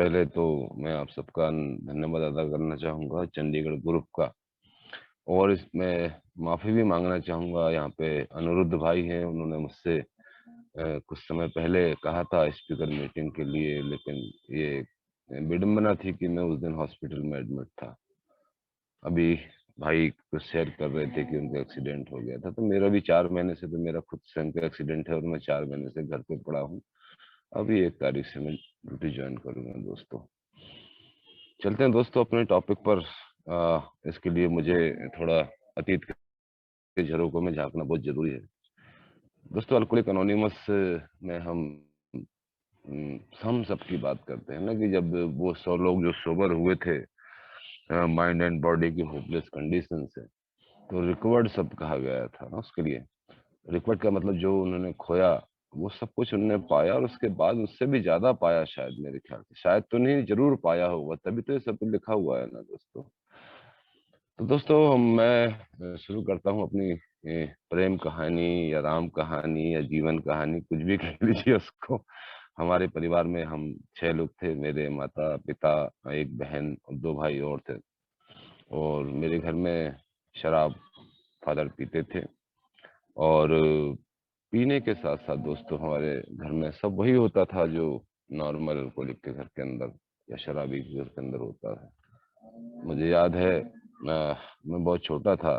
पहले तो मैं आप सबका धन्यवाद अदा करना चाहूँगा चंडीगढ़ ग्रुप का। और इसमें माफ़ी भी माँगना चाहूँगा। यहाँ पे अनिरुद्ध भाई हैं, उन्होंने मुझसे कुछ समय पहले कहा था स्पीकर मीटिंग के लिए, लेकिन ये विडंबना थी कि मैं उस दिन हॉस्पिटल में एडमिट था। अभी भाई कुछ शेयर कर रहे थे कि उनका एक्सीडेंट हो गया था, तो मेरा भी 4 महीने से, तो मेरा खुद स्वयं का एक्सीडेंट है और मैं 4 महीने से घर पे पड़ा हूँ। अभी 1 तारीख से मैं ड्यूटी ज्वाइन करूँगा दोस्तों। चलते हैं दोस्तों अपने टॉपिक पर। इसके लिए मुझे थोड़ा अतीत के झरोकों में झाँकना बहुत ज़रूरी है। दोस्तों अल्कोहलिक अनोनिमस में हम सबकी बात करते हैं ना कि जब वो 100 लोग जो सोबर हुए थे माइंड एंड बॉडी की होपलेस कंडीशन से, तो रिकवर्ड सब कहा गया था ना उसके लिए। रिकवर्ड का मतलब जो उन्होंने खोया वो सब कुछ उन्होंने पाया, और उसके बाद उससे भी ज्यादा पाया शायद, मेरे ख्याल से। शायद तो नहीं, जरूर पाया होगा, तभी तो ये सब कुछ लिखा हुआ है ना दोस्तों। तो दोस्तों मैं शुरू करता हूँ अपनी प्रेम कहानी या राम कहानी या जीवन कहानी, कुछ भी कह लीजिए उसको। हमारे परिवार में हम 6 लोग थे, मेरे माता पिता, एक बहन और 2 भाई और थे। और मेरे घर में शराब फादर पीते थे, और पीने के साथ साथ दोस्तों हमारे घर में सब वही होता था जो नॉर्मल अल्कोहलिक के घर के अंदर या शराबी के घर के अंदर होता है। मुझे याद है मैं बहुत छोटा था,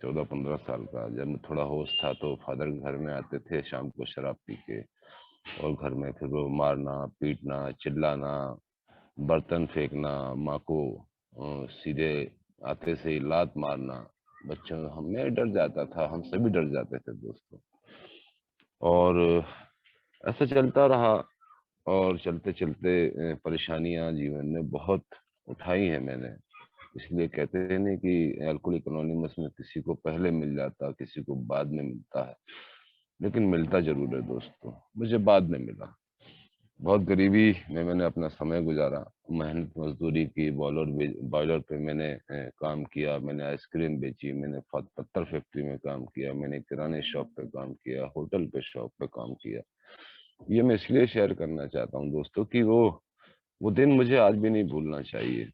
14-15 साल का। जब मैं थोड़ा होश था तो फादर घर में आते थे शाम को शराब पी के, और घर में फिर वो मारना पीटना चिल्लाना, बर्तन फेंकना, माँ को सीधे आते से ही लात मारना। बच्चों, मैं डर जाता था, हम सभी डर जाते थे दोस्तों। और ऐसा चलता रहा, और चलते चलते परेशानियां जीवन में बहुत उठाई हैं मैंने। इसलिए कहते हैं नहीं कि अल्कोहलिक अनोनिमस में किसी को पहले मिल जाता, किसी को बाद में मिलता है, लेकिन मिलता जरूर है दोस्तों। मुझे बाद में मिला। बहुत गरीबी में मैंने अपना समय गुजारा, मेहनत मजदूरी की, बॉयलर पे मैंने काम किया, मैंने आइसक्रीम बेची, मैंने पत्थर फैक्ट्री में काम किया, मैंने किराने शॉप पे काम किया, होटल पे शॉप पे काम किया। ये मैं इसलिए शेयर करना चाहता हूँ दोस्तों कि वो दिन मुझे आज भी नहीं भूलना चाहिए।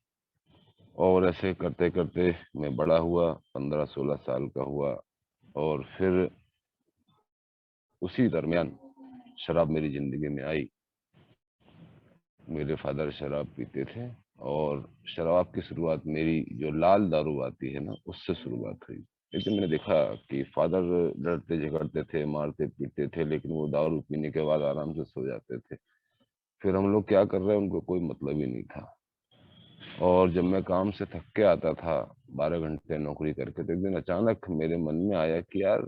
और ऐसे करते करते मैं बड़ा हुआ, 15-16 साल का हुआ, और फिर उसी दरमियान शराब मेरी जिंदगी में आई। मेरे फादर शराब पीते थे, और शराब की शुरुआत मेरी जो लाल दारू आती है ना, उससे शुरुआत हुई। लेकिन मैंने देखा कि फादर लड़ते झगड़ते थे, मारते पीटते थे, लेकिन वो दारू पीने के बाद आराम से सो जाते थे। फिर हम लोग क्या कर रहे हैं उनको कोई मतलब ही नहीं था। और जब मैं काम से थक के आता था 12 घंटे नौकरी करके, तो एक दिन अचानक मेरे मन में आया कि यार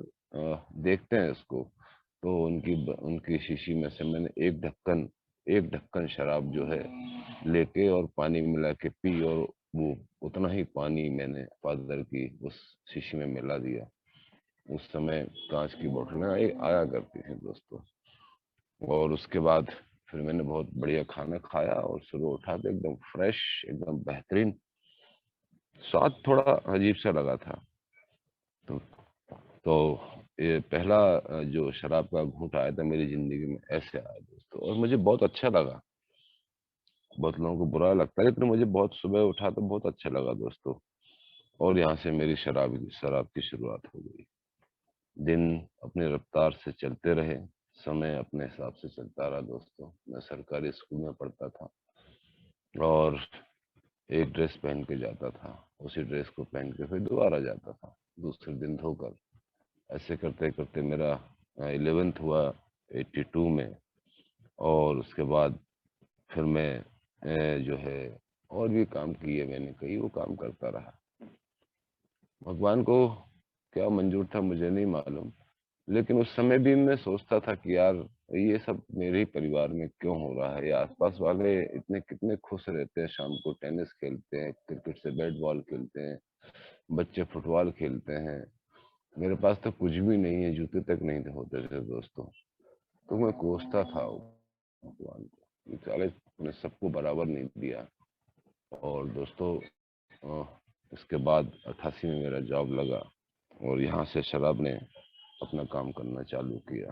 देखते हैं इसको। तो उनकी शीशी में से मैंने एक ढक्कन शराब जो है लेके और पानी मिला के पी, और वो उतना ही पानी मैंने फादर की उस शीशी में मिला दिया। उस समय कांच की बोतलें आया करती थी दोस्तों। और उसके बाद फिर मैंने बहुत बढ़िया खाना खाया, और सुबह उठा तो एकदम फ्रेश, एकदम बेहतरीन। स्वाद थोड़ा अजीब सा लगा था। तो तो ये पहला जो शराब का घूंट आया था मेरी जिंदगी में, ऐसे आया दोस्तों, और मुझे बहुत अच्छा लगा। बहुत लोगों को बुरा लगता है, लेकिन मुझे बहुत, सुबह उठा तो बहुत अच्छा लगा दोस्तों। और यहाँ से मेरी शराब की शुरुआत हो गई। दिन अपनी रफ्तार से चलते रहे, समय अपने हिसाब से चलता रहा दोस्तों। मैं सरकारी स्कूल में पढ़ता था, और एक ड्रेस पहन के जाता था, उसी ड्रेस को पहन के फिर दोबारा जाता था दूसरे दिन धोकर। ऐसे करते करते मेरा 11th हुआ 82 में। और उसके बाद फिर मैं जो है और भी काम किए मैंने, कई वो काम करता रहा। भगवान को क्या मंजूर था मुझे नहीं मालूम, लेकिन उस समय भी मैं सोचता था कि यार ये सब मेरे ही परिवार में क्यों हो रहा है। ये आसपास वाले इतने कितने खुश रहते हैं, शाम को टेनिस खेलते हैं, क्रिकेट से बैट बॉल खेलते हैं, बच्चे फुटबॉल खेलते हैं। मेरे पास तो कुछ भी नहीं है, जूते तक नहीं होते थे दोस्तों। तो मैं कोसता था भगवान को, साले ने सबको बराबर नहीं दिया। और दोस्तों इसके बाद 88 में मेरा जॉब लगा, और यहाँ से शराब ने अपना काम करना चालू किया।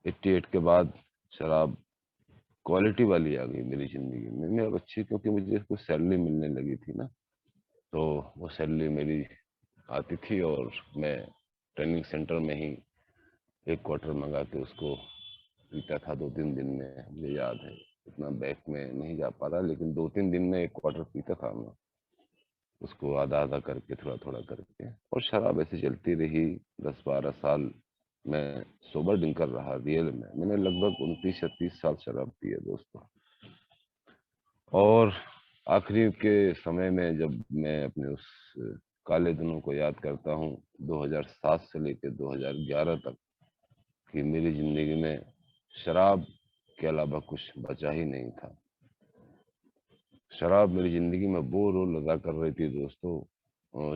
88 के बाद शराब क्वालिटी वाली आ गई मेरी ज़िंदगी में। मैं अब अच्छी, क्योंकि मुझे कुछ सैलरी मिलने लगी थी ना, तो वो सैलरी मेरी आती थी और मैं ट्रेनिंग सेंटर में ही 1 क्वार्टर मँगा के उसको पीता था 2-3 दिन में। मुझे याद है, इतना बैक में नहीं जा पा रहा, लेकिन 2-3 दिन में 1 क्वार्टर पीता था मैं। उसको आधा-आधा करके, थोड़ा-थोड़ा करके, और शराब ऐसे चलती रही 10-12 साल। मैं सोबर ड्रिंकर रहा रियल में। मैंने लगभग 29 या 30 साल शराब पी है दोस्तों। और आखिरी के समय में जब मैं अपने उस काले दिनों को याद करता हूँ, 2007 से लेके 2011 तक, कि मेरी ज़िंदगी में शराब के अलावा कुछ बचा ही नहीं था। शराब मेरी ज़िंदगी में वो रोल अदा कर रही थी दोस्तों,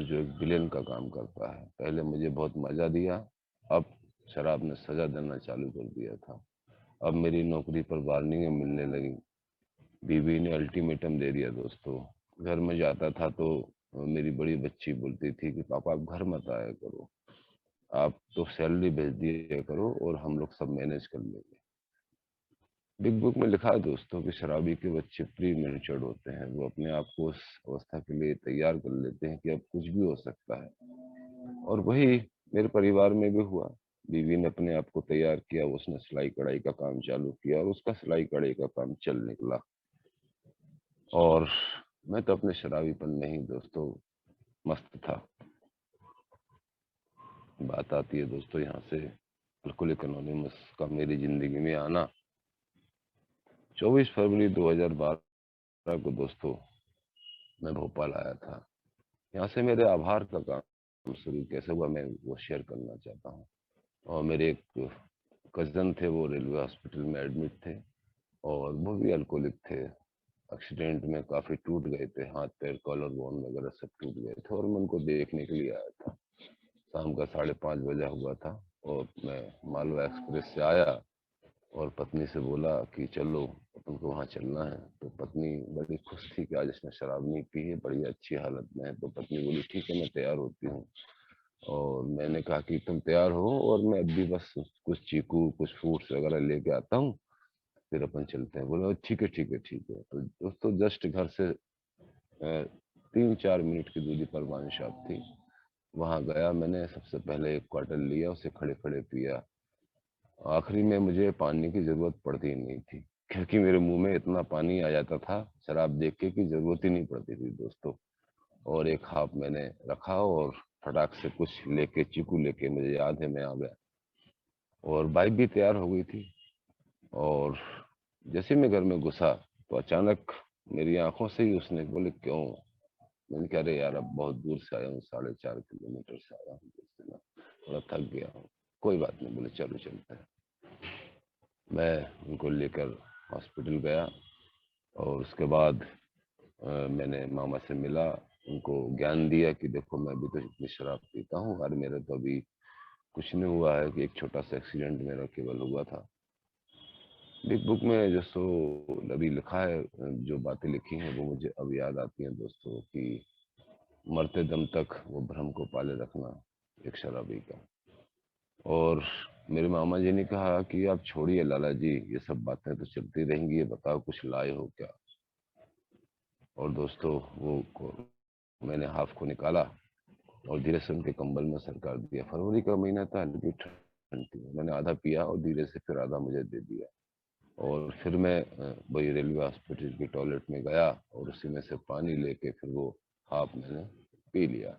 जो एक विलेन का काम करता है। पहले मुझे बहुत मज़ा दिया, अब शराब ने सज़ा देना चालू कर दिया था। अब मेरी नौकरी पर वार्निंगें मिलने लगी। बीवी ने अल्टीमेटम दे दिया दोस्तों। घर में जाता था तो मेरी बड़ी बच्ची बोलती थी कि पापा आप घर मत आया करो, आप तो सैलरी भेज दिया करो और हम लोग सब मैनेज कर लेंगे। बिग बुक में लिखा है दोस्तों कि शराबी के बच्चे प्री मैच्योर्ड होते हैं। वो अपने आप को उस अवस्था के लिए तैयार कर लेते हैं कि अब कुछ भी हो सकता है। और वही मेरे परिवार में भी हुआ। बीवी ने अपने आप को तैयार किया, उसने सिलाई कढ़ाई का काम चालू किया और उसका सिलाई कढ़ाई का काम चल निकला। और मैं तो अपने शराबीपन में ही दोस्तों मस्त था। बात आती है दोस्तों यहाँ से अल्कोहलिक एनोनिमस का मेरी जिंदगी में आना। 24 फरवरी 2012 को दोस्तों मैं भोपाल आया था। यहाँ से मेरे आभार का काम शुरू कैसे हुआ, मैं वो शेयर करना चाहता हूँ। और मेरे एक कज़न थे, वो रेलवे हॉस्पिटल में एडमिट थे और वो भी अल्कोहलिक थे। एक्सीडेंट में काफ़ी टूट गए थे, हाथ पैर कॉलर बोन वगैरह सब टूट गए थे, और मैं उनको देखने के लिए आया था। शाम का 5:30 बजा हुआ था और मैं मालवा एक्सप्रेस से आया और पत्नी से बोला कि चलो अपन को वहाँ चलना है। तो पत्नी बड़ी खुश थी कि आज इसने शराब नहीं पी है, बड़ी अच्छी हालत में है। तो पत्नी बोली ठीक है मैं तैयार होती हूँ। और मैंने कहा कि तुम तैयार हो और मैं अभी बस कुछ चीकू कुछ फ्रूट्स वगैरह लेके आता हूँ, फिर अपन चलते हैं। बोले ठीक है ठीक है ठीक है। तो दोस्तों जस्ट घर से 3-4 मिनट की दूरी पर वाइन शॉप थी, वहां गया। मैंने सबसे पहले 1 क्वार्टर लिया, उसे खड़े खड़े पिया। आखिरी में मुझे पानी की जरूरत पड़ती ही नहीं थी, क्योंकि मेरे मुंह में इतना पानी आ जाता था शराब देख के कि जरूरत ही नहीं पड़ती थी दोस्तों। और एक हाफ मैंने रखा और फटाक से कुछ लेके, चीकू लेके, मुझे याद है मैं आ गया। और बाइक भी तैयार हो गई थी। और जैसे मैं घर में घुसा तो अचानक मेरी आंखों से ही उसने बोले क्यों। मैंने कहा अरे यार अब बहुत दूर से आया हूँ, 4.5 किलोमीटर से आया हूँ दोस्तों, थोड़ा थक गया हूँ। कोई बात नहीं, बोले चलो चलते हैं। मैं उनको लेकर हॉस्पिटल गया और उसके बाद मैंने मामा से मिला, उनको ज्ञान दिया कि देखो मैं भी तो इतनी शराब पीता हूँ और मेरा तो अभी कुछ नहीं हुआ है, कि एक छोटा सा एक्सीडेंट मेरा केवल हुआ था। बिग बुक में जो सो अभी लिखा है, जो बातें लिखी हैं वो मुझे अब याद आती हैं दोस्तों, कि मरते दम तक वो भ्रम को पाले रखना एक शराबी का। और मेरे मामा जी ने कहा कि आप छोड़िए लाला जी, ये सब बातें तो चलती रहेंगी, ये बताओ कुछ लाए हो क्या। और दोस्तों मैंने हाफ को निकाला और धीरे से उनके कंबल में सर कर दिया। फरवरी का महीना था, हल्की ठंड थी। मैंने आधा पिया और धीरे से फिर आधा मुझे दे दिया। और फिर मैं वही रेलवे हॉस्पिटल की टॉयलेट में गया और उसी में से पानी लेके फिर वो हाफ मैंने पी लिया।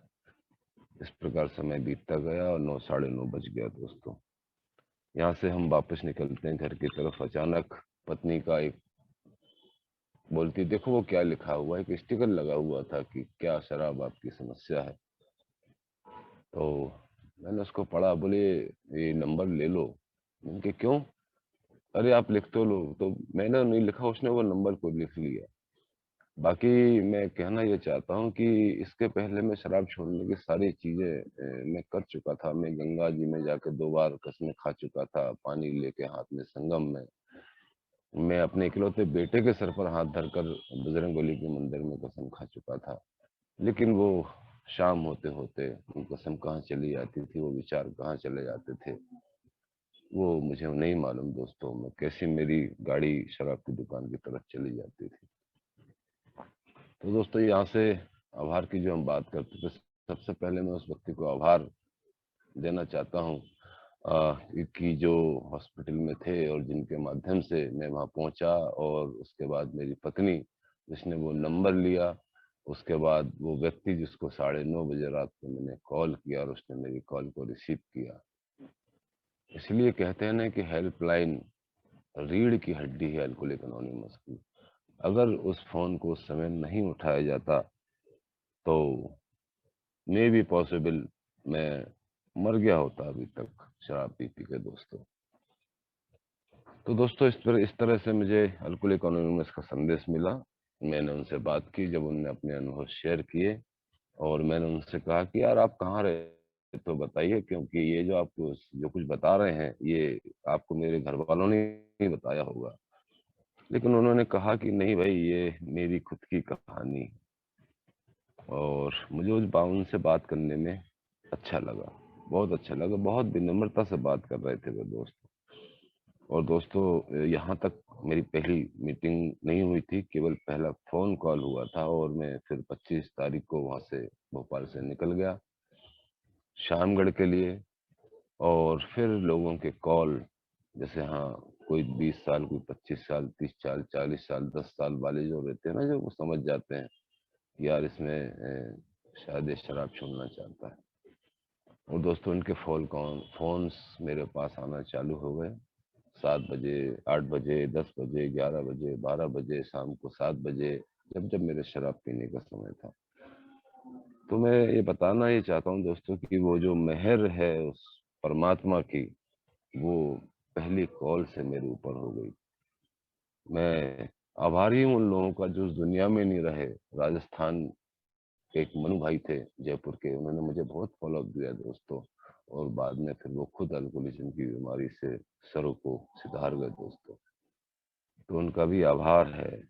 इस प्रकार समय बीतता गया और 9, साढ़े 9 बज गया दोस्तों। यहाँ से हम वापस निकलते हैं घर की तरफ। अचानक पत्नी का एक बोलती देखो वो क्या लिखा हुआ है, एक स्टिकर लगा हुआ था कि क्या शराब आपकी समस्या है। तो मैंने उसको पढ़ा, बोले ये नंबर ले लो। मैंने कहा क्यों, अरे आप लिख तो लो। तो मैंने नहीं लिखा, उसने वो नंबर को लिख लिया। बाकी मैं कहना ये चाहता हूँ कि इसके पहले मैं शराब छोड़ने की सारी चीजें मैं कर चुका था। मैं गंगा जी में जाकर 2 बार कसमें खा चुका था, पानी लेके हाथ में संगम में। मैं अपने इकलौते बेटे के सर पर हाथ धरकर बजरंगबली के मंदिर में कसम खा चुका था। लेकिन वो शाम होते होते वो कसम कहाँ चली जाती थी, वो विचार कहाँ चले जाते थे। वो मुझे नहीं मालूम दोस्तों, मैं कैसी मेरी गाड़ी शराब की दुकान की तरफ चली जाती थी। तो दोस्तों यहाँ से आभार की जो हम बात करते थे, सबसे पहले मैं उस व्यक्ति को आभार देना चाहता हूँ कि जो हॉस्पिटल में थे और जिनके माध्यम से मैं वहाँ पहुँचा, और उसके बाद मेरी पत्नी जिसने वो नंबर लिया, उसके बाद वो व्यक्ति जिसको 9:30 बजे रात को मैंने कॉल किया और उसने मेरी कॉल को रिसीव किया। इसलिए कहते हैं ना कि हेल्पलाइन रीढ़ की हड्डी है अल्कोहलिक एनोनिमस की। अगर उस फ़ोन को उस समय नहीं उठाया जाता तो मे बी पॉसिबल मैं मर गया होता अभी तक शराब पी के दोस्तों। तो दोस्तों इस तरह से मुझे अल्कोहलिक एनोनिमस का संदेश मिला। मैंने उनसे बात की जब उन्होंने अपने अनुभव शेयर किए, और मैंने उनसे कहा कि यार आप कहाँ रहे तो बताइए, क्योंकि ये जो आपको जो कुछ बता रहे हैं ये आपको मेरे घर वालों ने नहीं बताया होगा। लेकिन उन्होंने कहा कि नहीं भाई, ये मेरी खुद की कहानी है। और मुझे उनसे बात करने में अच्छा लगा, बहुत अच्छा लगा, बहुत विनम्रता से बात कर रहे थे वो दोस्त। और दोस्तों यहाँ तक मेरी पहली मीटिंग नहीं हुई थी, केवल पहला फ़ोन कॉल हुआ था, और मैं फिर 25 तारीख को वहाँ से भोपाल से निकल गया शामगढ़ के लिए। और फिर लोगों के कॉल, जैसे हाँ, कोई 20 साल, कोई 25 साल, 30 साल, 40 साल, 10 साल वाले जो रहते हैं ना, जो वो समझ जाते हैं कि यार इसमें शायद ये शराब छोड़ना चाहता है। और दोस्तों इनके फ़ोन्स मेरे पास आना चालू हो गए। 7 बजे, 8 बजे, 10 बजे, 11 बजे, 12 बजे, शाम को 7 बजे, जब मेरे शराब पीने का समय था। तो मैं ये बताना ये चाहता हूँ दोस्तों कि वो जो मेहर है उस परमात्मा की, वो पहली कॉल से मेरे ऊपर हो गई। मैं आभारी हूँ उन लोगों का जो इस दुनिया में नहीं रहे। राजस्थान के एक मनु भाई थे जयपुर के, उन्होंने मुझे बहुत फॉलो अप दिया दोस्तों, और बाद में फिर वो खुद अल्कोहलिज्म की बीमारी से सरों को सिधार गए दोस्तों। तो उनका भी आभार है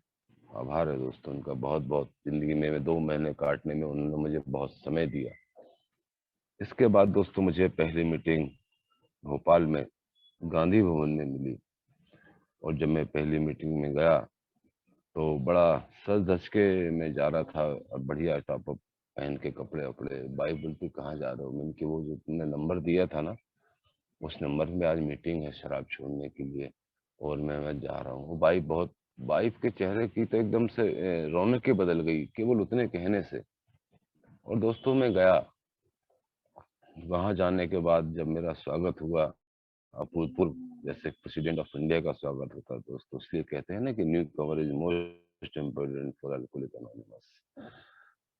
दोस्तों उनका बहुत बहुत। जिंदगी में 2 महीने काटने में उन्होंने मुझे बहुत समय दिया। इसके बाद दोस्तों मुझे पहली मीटिंग भोपाल में गांधी भवन में मिली, और जब मैं पहली मीटिंग में गया तो बड़ा सज धज के मैं जा रहा था, और बढ़िया टॉप अप पहन के कपड़े वपड़े। बाइक बोलती कहाँ जा रहे हो? मैंने कि वो जो तुमने नंबर दिया था ना, उस नंबर में आज मीटिंग है शराब छोड़ने के लिए, और मैं जा रहा हूँ। वो वाइफ के चेहरे की तो एकदम से रौनक ही बदल गई केवल उतने कहने से। और दोस्तों मैं गया, वहां जाने के बाद जब मेरा स्वागत हुआ अभूतपूर्व, जैसे प्रेसिडेंट ऑफ इंडिया का स्वागत होता है दोस्तों, इसलिए कहते हैं ना कि new cover is most important for alcoholic anonymous.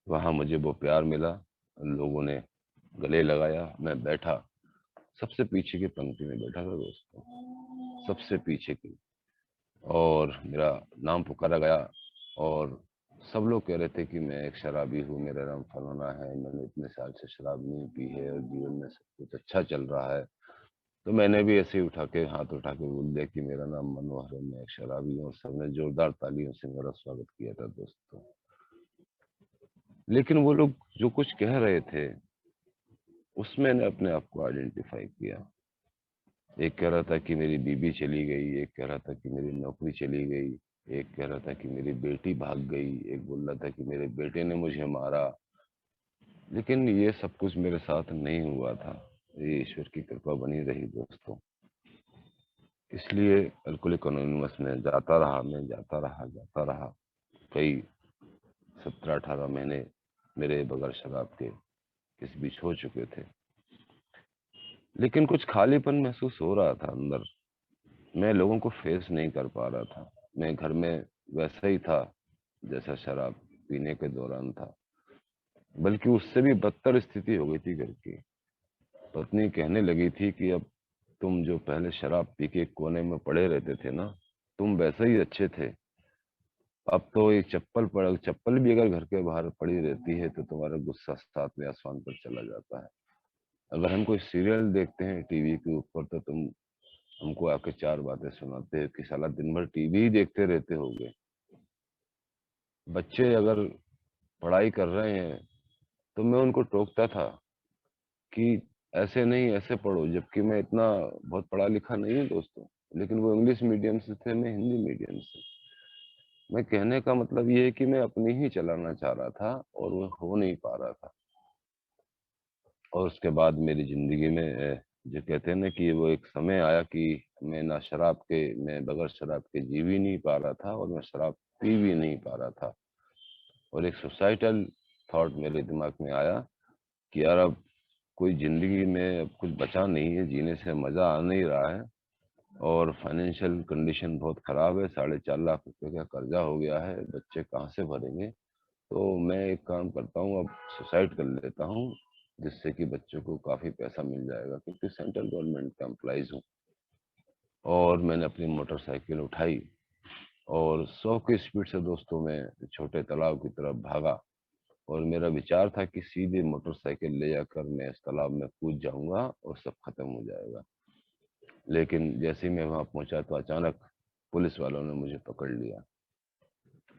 वहां मुझे वो प्यार मिला, लोगों ने गले लगाया, मैं बैठा, सबसे पीछे की पंक्ति में बैठा था दोस्तों, सबसे पीछे की। और मेरा नाम पुकारा गया, और सब लोग कह रहे थे कि मैं एक शराबी हूँ, मेरा नाम फलाना है, मैंने इतने साल से शराब नहीं पी है और जीवन में सब कुछ अच्छा चल रहा है। तो मैंने भी ऐसे ही हाथ उठा के बोल दिया कि मेरा नाम मनोहर है, मैं एक शराबी हूँ, और सबने जोरदार तालियों से मेरा स्वागत किया था दोस्तों। लेकिन वो लोग जो कुछ कह रहे थे, उसमें मैंने अपने आप को आइडेंटिफाई किया। एक कह रहा था कि मेरी बीबी चली गई, एक कह रहा था कि मेरी नौकरी चली गई, एक कह रहा था कि मेरी बेटी भाग गई, एक बोल रहा था कि मेरे बेटे ने मुझे मारा। लेकिन ये सब कुछ मेरे साथ नहीं हुआ था, ये ईश्वर की कृपा बनी रही दोस्तों। इसलिए अल्कोहलिक एनोनिमस में जाता रहा, मैं जाता रहा। कई 17-18 महीने मेरे बगैर शराब के इस बीच हो चुके थे। लेकिन कुछ खालीपन महसूस हो रहा था अंदर, मैं लोगों को फेस नहीं कर पा रहा था। मैं घर में वैसा ही था जैसा शराब पीने के दौरान था, बल्कि उससे भी बदतर स्थिति हो गई थी घर की। पत्नी कहने लगी थी कि अब तुम जो पहले शराब पी के कोने में पड़े रहते थे ना, तुम वैसे ही अच्छे थे। अब तो ये चप्पल भी अगर घर के बाहर पड़ी रहती है तो तुम्हारा गुस्सा 7वें आसमान पर चला जाता है। अगर हम कोई सीरियल देखते हैं टीवी के ऊपर तो तुम हमको आके 4 बातें सुनाते हो कि साला दिन भर टीवी ही देखते रहते होगे। बच्चे अगर पढ़ाई कर रहे हैं तो मैं उनको टोकता था कि ऐसे नहीं ऐसे पढ़ो, जबकि मैं इतना बहुत पढ़ा लिखा नहीं हूँ दोस्तों, लेकिन वो इंग्लिश मीडियम से थे, मैं हिंदी मीडियम से। मैं कहने का मतलब ये है कि मैं अपनी ही चलाना चाह रहा था और वो हो नहीं पा रहा था। और उसके बाद मेरी ज़िंदगी में जो कहते हैं ना कि वो एक समय आया कि मैं बगैर शराब के जी भी नहीं पा रहा था और मैं शराब पी भी नहीं पा रहा था। और एक सुसाइडल थॉट मेरे दिमाग में आया कि यार अब कोई ज़िंदगी में अब कुछ बचा नहीं है, जीने से मज़ा आ नहीं रहा है और फाइनेंशियल कंडीशन बहुत ख़राब है, 4.5 लाख रुपए का कर्जा हो गया है, बच्चे कहाँ से भरेंगे? तो मैं एक काम करता हूँ, अब सुसाइड कर लेता हूँ, जिससे कि बच्चों को काफ़ी पैसा मिल जाएगा, क्योंकि सेंट्रल गवर्नमेंट का एम्प्लॉइज़ हूँ। और मैंने अपनी मोटरसाइकिल उठाई और 100 की स्पीड से दोस्तों मैं छोटे तालाब की तरफ भागा। और मेरा विचार था कि सीधे मोटरसाइकिल ले जाकर मैं इस तालाब में कूद जाऊँगा और सब खत्म हो जाएगा। लेकिन जैसे ही मैं वहाँ पहुँचा तो अचानक पुलिस वालों ने मुझे पकड़ लिया।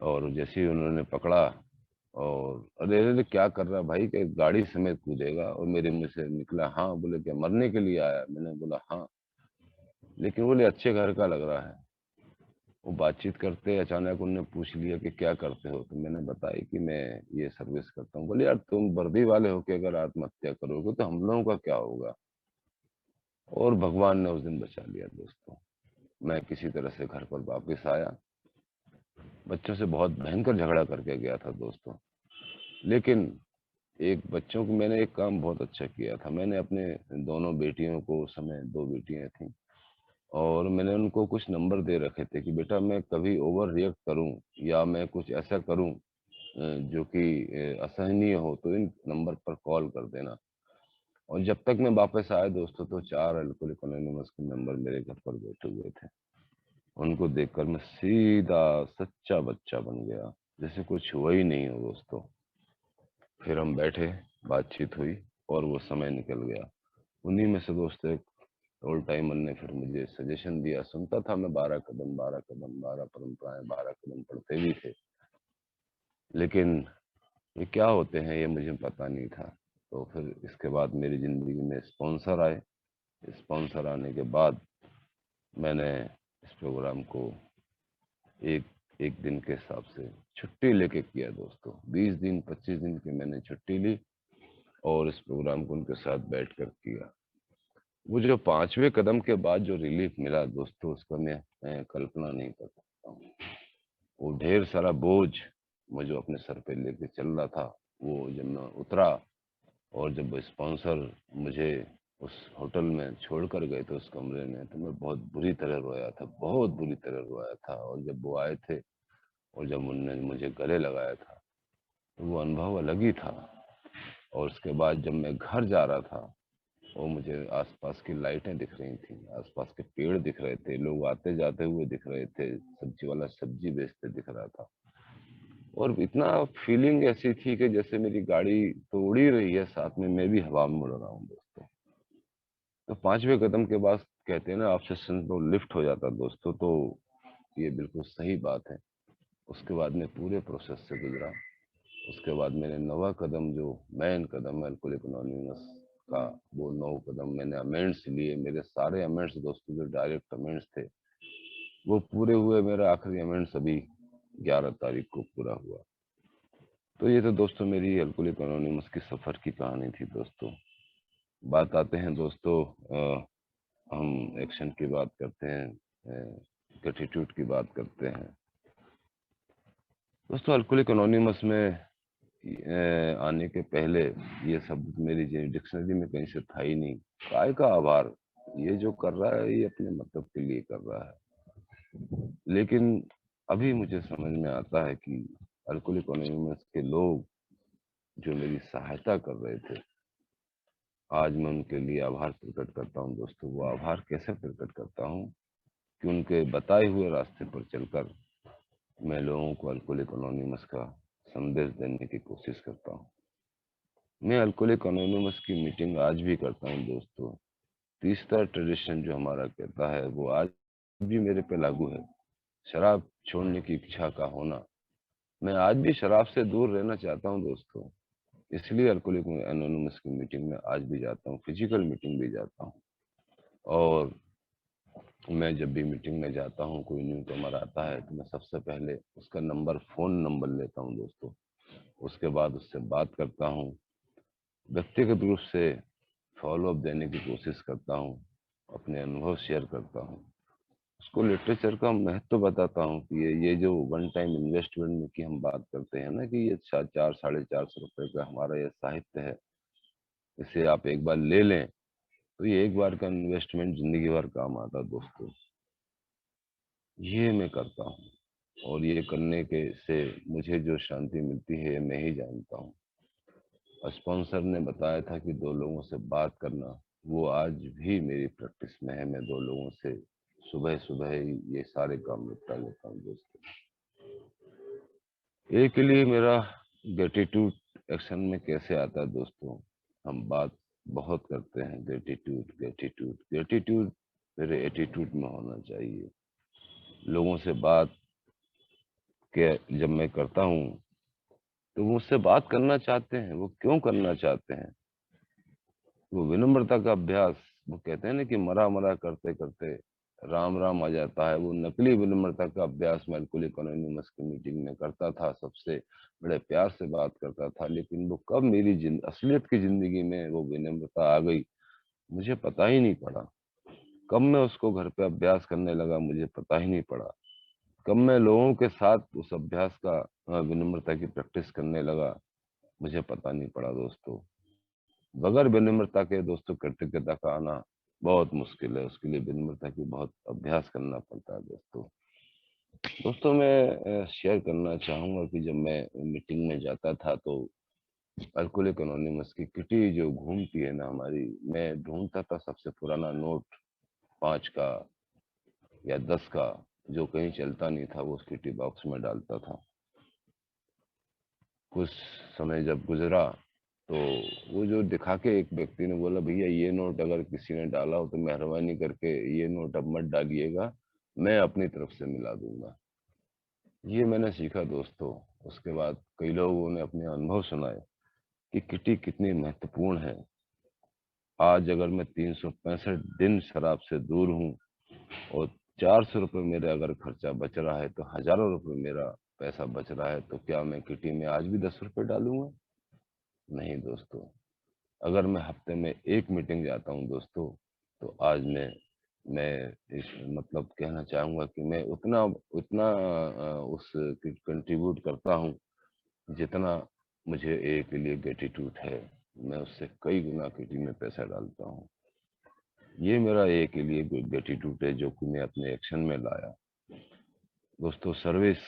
और जैसे ही उन्होंने पकड़ा और अरे अरे क्या कर रहा है भाई, कि गाड़ी समेत कूदेगा? और मेरे मुंह से निकला हाँ। बोले क्या मरने के लिए आया? मैंने बोला हाँ। लेकिन बोले अच्छे घर का लग रहा है। वो बातचीत करते अचानक उनने पूछ लिया कि क्या करते हो? तो मैंने बताया कि मैं ये सर्विस करता हूँ। बोले यार तुम वर्दी वाले हो के अगर आत्महत्या करोगे तो हम लोगों का क्या होगा? और भगवान ने उस दिन बचा लिया दोस्तों। मैं किसी तरह से घर पर वापस आया। बच्चों से बहुत भयंकर झगड़ा करके गया था दोस्तों। लेकिन एक बच्चों को मैंने एक काम बहुत अच्छा किया था। मैंने अपने दोनों बेटियों को, उस समय 2 बेटियाँ थीं, और मैंने उनको कुछ नंबर दे रखे थे कि बेटा मैं कभी ओवर रिएक्ट करूँ या मैं कुछ ऐसा करूँ जो कि असहनीय हो तो इन नंबर पर कॉल कर देना। और जब तक मैं वापस आया दोस्तों तो 4 अल्कोहलिक अनोनिमस के मेंबर मेरे घर पर बैठे हुए थे। उनको देखकर मैं सीधा सच्चा बच्चा बन गया, जैसे कुछ हुआ ही नहीं हो दोस्तों। फिर हम बैठे, बातचीत हुई और वो समय निकल गया। उन्हीं में से दोस्त एक ओल्ड टाइमर ने फिर मुझे सजेशन दिया। सुनता था मैं 12 कदम, 12 कदम, 12 परंपराएं, 12 कदम पढ़ते भी थे, लेकिन ये क्या होते हैं ये मुझे पता नहीं था। तो फिर इसके बाद मेरी ज़िंदगी में स्पॉन्सर आए। स्पॉन्सर आने के बाद मैंने इस प्रोग्राम को एक एक दिन के हिसाब से छुट्टी लेके किया दोस्तों। 20 दिन 25 दिन की मैंने छुट्टी ली और इस प्रोग्राम को उनके साथ बैठकर किया। वो जो 5वें कदम के बाद जो रिलीफ मिला दोस्तों, उसका मैं कल्पना नहीं कर सकता हूँ। वो ढेर सारा बोझ मैं जो अपने सर पे लेके चल रहा था, वो जब मैं उतरा और जब वो स्पॉन्सर मुझे उस होटल में छोड़कर गए थे उस कमरे में, तो मैं बहुत बुरी तरह रोया था, बहुत बुरी तरह रोया था। और जब वो आए थे और जब उन्होंने मुझे गले लगाया था, तो वो अनुभव अलग ही था। और उसके बाद जब मैं घर जा रहा था और मुझे आसपास की लाइटें दिख रही थी, आसपास के पेड़ दिख रहे थे, लोग आते जाते हुए दिख रहे थे, सब्जी वाला सब्जी बेचते दिख रहा था। और इतना फीलिंग ऐसी थी कि जैसे मेरी गाड़ी तो उड़ ही रही है, साथ में मैं भी हवा में उड़ रहा हूँ दोस्तों। तो 5वें कदम के बाद कहते हैं ना ऑब्सेशन तो लिफ्ट हो जाता है दोस्तों, तो ये बिल्कुल सही बात है। उसके बाद मैं पूरे प्रोसेस से गुजरा। उसके बाद मैंने 9वां कदम जो मेन कदम है अल्कोहलिक अनोनिमस का, वो 9 कदम मैंने अमेंड्स लिए। मेरे सारे अमेंड्स दोस्तों जो डायरेक्ट अमेंड्स थे वो पूरे हुए। मेरा आखिरी अमेंड्स अभी 11 तारीख को पूरा हुआ। तो ये तो दोस्तों मेरी अल्कोहलिक अनोनिमस की सफर की कहानी थी दोस्तों। बात आते हैं दोस्तों, हम एक्शन की बात करते हैं, ग्रेटिट्यूड की बात करते हैं दोस्तों। अल्कोहलिक अनोनिमस में आने के पहले ये शब्द मेरी डिक्शनरी में कहीं से था ही नहीं। काय का आभार, ये जो कर रहा है ये अपने मतलब के लिए कर रहा है। लेकिन अभी मुझे समझ में आता है कि अल्कोहलिक अनोनिमस के लोग जो मेरी सहायता कर रहे थे, आज मैं उनके लिए आभार प्रकट करता हूँ दोस्तों। वो आभार कैसे प्रकट करता हूँ कि उनके बताए हुए रास्ते पर चलकर मैं लोगों को अल्कोहलिक अनोनिमस का संदेश देने की कोशिश करता हूँ। मैं अल्कोहलिक अनोनिमस की मीटिंग आज भी करता हूँ दोस्तों। तीसरा ट्रेडिशन जो हमारा कहता है वो आज भी मेरे पे लागू है, शराब छोड़ने की इच्छा का होना। मैं आज भी शराब से दूर रहना चाहता हूँ दोस्तों, इसलिए अल्कोहलिक एनोनिमस की मीटिंग में आज भी जाता हूँ, फिजिकल मीटिंग भी जाता हूँ। और मैं जब भी मीटिंग में जाता हूँ, कोई न्यू कमर आता है तो मैं सबसे पहले उसका नंबर, फ़ोन नंबर लेता हूँ दोस्तों। उसके बाद उससे बात करता हूँ, व्यक्तिगत रूप से फ़ॉलो-अप देने की कोशिश करता हूँ, अपने अनुभव शेयर करता हूँ। उसको लिटरेचर का महत्व बताता हूँ कि ये जो वन टाइम इन्वेस्टमेंट में की हम बात करते हैं ना, कि ये 4 साढ़े 400 रुपए का हमारा ये साहित्य है, इसे आप एक बार ले लें, तो ये एक बार का इन्वेस्टमेंट ज़िंदगी भर काम आता है दोस्तों। ये मैं करता हूँ, और ये करने के से मुझे जो शांति मिलती है, ये मैं ही जानता हूँ। स्पॉन्सर ने बताया था कि 2 लोगों से बात करना, वो आज भी मेरी प्रैक्टिस में है। मैं 2 लोगों से सुबह-सुबह ही ये सारे काम निपटा लेता हूँ दोस्तों। के लिए मेरा ग्रैटिट्यूड एक्शन में कैसे आता है दोस्तों? हम बात बहुत करते हैं, ग्रैटिट्यूड, ग्रैटिट्यूड, ग्रैटिट्यूड मेरे एटीट्यूड में होना चाहिए। लोगों से बात के जब मैं करता हूँ, तो मुझसे बात करना चाहते हैं, वो क्यों करना चाहते हैं? वो विनम्रता का अभ्यास, वो कहते हैं ना कि मरा-मरा करते-करते राम-राम आ जाता है। वो नकली विनम्रता का अभ्यास मैं अल्कोहलिक एनोनिमस की मीटिंग में करता था, सबसे बड़े प्यार से बात करता था, लेकिन वो कब मेरी असलियत की ज़िंदगी में वो विनम्रता आ गई, मुझे पता ही नहीं पड़ा। कब मैं उसको घर पे अभ्यास करने लगा, मुझे पता ही नहीं पड़ा। कब मैं लोगों के साथ उस अभ्यास का विनम्रता की प्रैक्टिस करने लगा, मुझे पता नहीं पड़ा दोस्तों। बगैर विनम्रता के दोस्तों कृतज्ञता का आना बहुत मुश्किल है, उसके लिए विनम्रता की बहुत अभ्यास करना पड़ता है दोस्तों। दोस्तों मैं शेयर करना चाहूँगा कि जब मैं मीटिंग में जाता था, तो अल्कोहलिक एनोनिमस की किटी जो घूमती है ना हमारी, मैं ढूँढता था सबसे पुराना नोट 5 का या 10 का, जो कहीं चलता नहीं था, वो उस किटी बॉक्स में डालता था। कुछ समय जब गुज़रा, तो वो जो दिखा के एक व्यक्ति ने बोला, भैया ये नोट अगर किसी ने डाला हो तो मेहरबानी करके ये नोट अब मत डालिएगा, मैं अपनी तरफ से मिला दूँगा। ये मैंने सीखा दोस्तों। उसके बाद कई लोगों ने अपने अनुभव सुनाए कि किटी कितनी महत्वपूर्ण है। आज अगर मैं 365 दिन शराब से दूर हूँ और 400 रुपए मेरे अगर खर्चा बच रहा है, तो हज़ारों रुपए मेरा पैसा बच रहा है, तो क्या मैं किटी में आज भी 10 रुपए डालूँगा? नहीं दोस्तों। अगर मैं हफ्ते में 1 मीटिंग जाता हूँ दोस्तों, तो आज मैं इस मतलब कहना चाहूँगा कि मैं उतना उतना उस कंट्रीब्यूट करता हूँ, जितना मुझे ए के लिए ग्रैटिट्यूड है। मैं उससे कई गुना किटी में पैसा डालता हूँ। ये मेरा ए के लिए ग्रैटिट्यूड है, जो कि मैं अपने एक्शन में लाया। दोस्तों सर्विस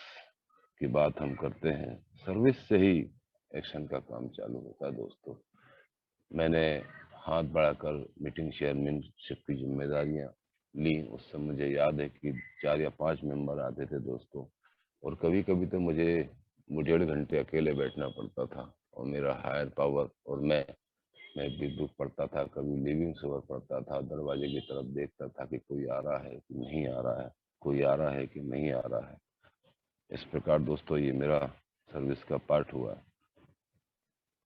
की बात हम करते हैं, सर्विस से ही एक्शन का काम चालू होता है दोस्तों। मैंने हाथ बढ़ाकर मीटिंग चेयरमैनशिप की ज़िम्मेदारियाँ ली। उस समय मुझे याद है कि 4 या 5 मेंबर आते थे दोस्तों, और कभी-कभी तो मुझे वो डेढ़ घंटे अकेले बैठना पड़ता था, और मेरा हायर पावर और मैं भी बुक पढ़ता था, कभी लिविंग सेवर पढ़ता था, दरवाजे की तरफ देखता था कि कोई आ रहा है कि नहीं आ रहा है, कोई आ रहा है कि नहीं आ रहा है। इस प्रकार दोस्तों ये मेरा सर्विस का पार्ट हुआ।